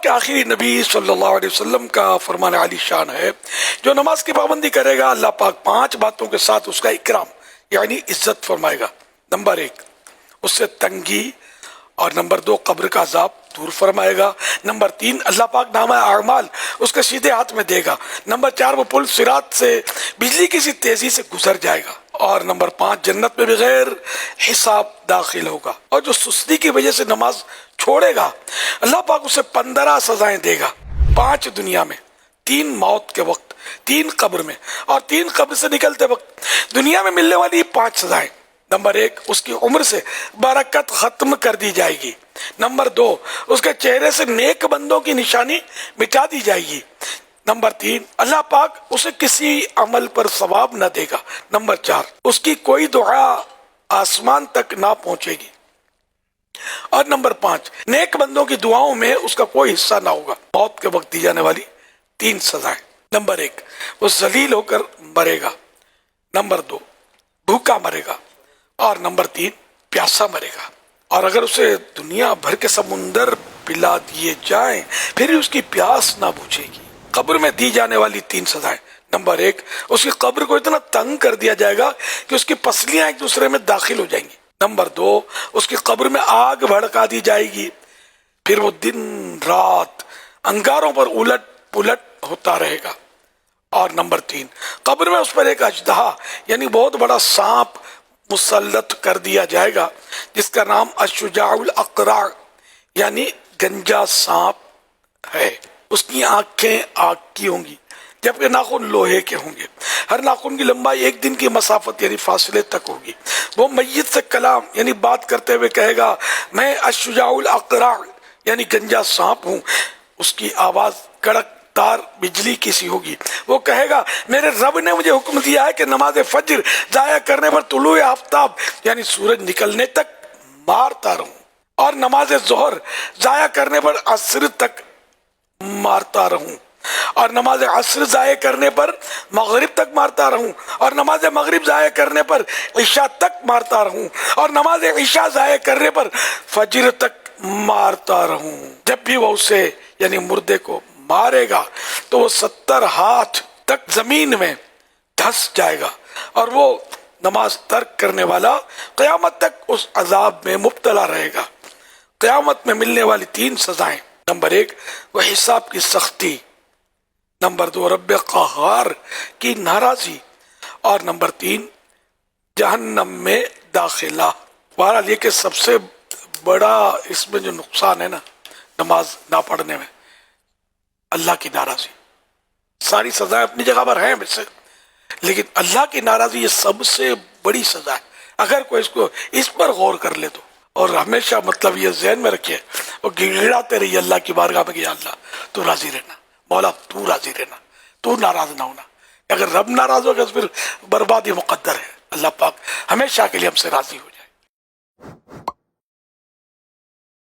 کے آخری نبی صلی اللہ علیہ وسلم کا فرمان عالی شان ہے، جو نماز کی پابندی کرے گا اللہ پاک 5 باتوں کے ساتھ اس کا اکرام یعنی عزت فرمائے گا۔ نمبر 1 اس سے تنگی، اور نمبر 2 قبر کا عذاب دور فرمائے گا۔ نمبر 3 اللہ پاک نامہ اعمال اس کے سیدھے ہاتھ میں دے گا۔ نمبر 4 وہ پل صراط سے بجلی کی سی تیزی سے گزر جائے گا۔ اور نمبر 5 جنت میں بغیر حساب داخل ہوگا۔ اور جو سستی کی وجہ سے نماز چھوڑے گا اللہ پاک اسے 15 سزائیں دے گا، 5 دنیا میں، 3 موت کے وقت، 3 قبر میں، اور 3 قبر سے نکلتے وقت۔ دنیا میں ملنے والی 5 سزائیں: نمبر 1 اس کی عمر سے برکت ختم کر دی جائے گی۔ نمبر 2 اس کے چہرے سے نیک بندوں کی نشانی مٹا دی جائے گی۔ نمبر 3 اللہ پاک اسے کسی عمل پر ثواب نہ دے گا۔ نمبر 4 اس کی کوئی دعا آسمان تک نہ پہنچے گی۔ اور نمبر 5 نیک بندوں کی دعاؤں میں اس کا کوئی حصہ نہ ہوگا۔ موت کے وقت دی جانے والی 3 سزائیں: نمبر 1 وہ ذلیل ہو کر مرے گا۔ نمبر 2 بھوکا مرے گا۔ اور نمبر 3 پیاسا مرے گا۔ اور اگر اسے دنیا بھر کے سمندر پلا دیے جائیں پھر اس کی پیاس نہ بجھے گی۔ قبر میں دی جانے والی 3 سزائیں: نمبر 1 اس کی قبر کو اتنا تنگ کر دیا جائے گا کہ اس کی پسلیاں ایک دوسرے میں داخل ہو جائیں گی۔ نمبر 2 اس کی قبر میں آگ بھڑکا دی جائے گی، پھر وہ دن رات انگاروں پر الٹ پلٹ ہوتا رہے گا۔ اور نمبر 3 قبر میں اس پر ایک اژدہا یعنی بہت بڑا سانپ مسلط کر دیا جائے گا، جس کا نام الشجاع الاقرع یعنی گنجا سانپ ہے۔ اس کی آنکھیں آگ کی ہوں گی جبکہ ناخن لوہے کے ہوں گے۔ ہر ناخن کی لمبائی 1 دن کی مسافت یعنی فاصلے تک ہوگی۔ وہ میت سے کلام یعنی بات کرتے ہوئے کہے گا، میں الشجاع الاقرع یعنی گنجا سانپ ہوں۔ اس کی آواز کڑک تار بجلی کی سی ہوگی۔ وہ کہے گا، میرے رب نے مجھے حکم دیا ہے کہ نماز فجر ضائع کرنے پر طلوع آفتاب یعنی سورج نکلنے تک مارتا رہوں، اور نماز ظہر ضائع کرنے پر عصر تک مارتا رہوں، اور نماز عصر ضائع کرنے پر مغرب تک مارتا رہوں، اور نماز مغرب ضائع کرنے پر عشاء تک مارتا رہوں، اور نماز عشاء ضائع کرنے پر فجر تک مارتا رہوں۔ جب بھی وہ اسے یعنی مردے کو مارے گا تو وہ 70 ہاتھ تک زمین میں دھس جائے گا، اور وہ نماز ترک کرنے والا قیامت تک اس عذاب میں مبتلا رہے گا۔ قیامت میں ملنے والی 3 سزائیں: نمبر 1 وہ حساب کی سختی، نمبر 2 رب قہار کی ناراضی، اور نمبر 3 جہنم میں داخلہ۔ بہرحال یہ کہ سب سے بڑا اس میں جو نقصان ہے نا نماز نہ پڑھنے میں، اللہ کی ناراضی۔ ساری سزائیں اپنی جگہ پر ہیں ویسے، لیکن اللہ کی ناراضی یہ سب سے بڑی سزا ہے۔ اگر کوئی اس پر غور کر لے تو، اور ہمیشہ مطلب یہ ذہن میں رکھے اور گڑگڑاتے رہیے اللہ کی بارگاہ میں کہ یا اللہ تو راضی رہنا، مولا تو راضی رہنا، تو ناراض نہ ہونا۔ اگر رب ناراض ہوگا تو پھر بربادی مقدر ہے۔ اللہ پاک ہمیشہ کے لیے ہم سے راضی ہو جائے۔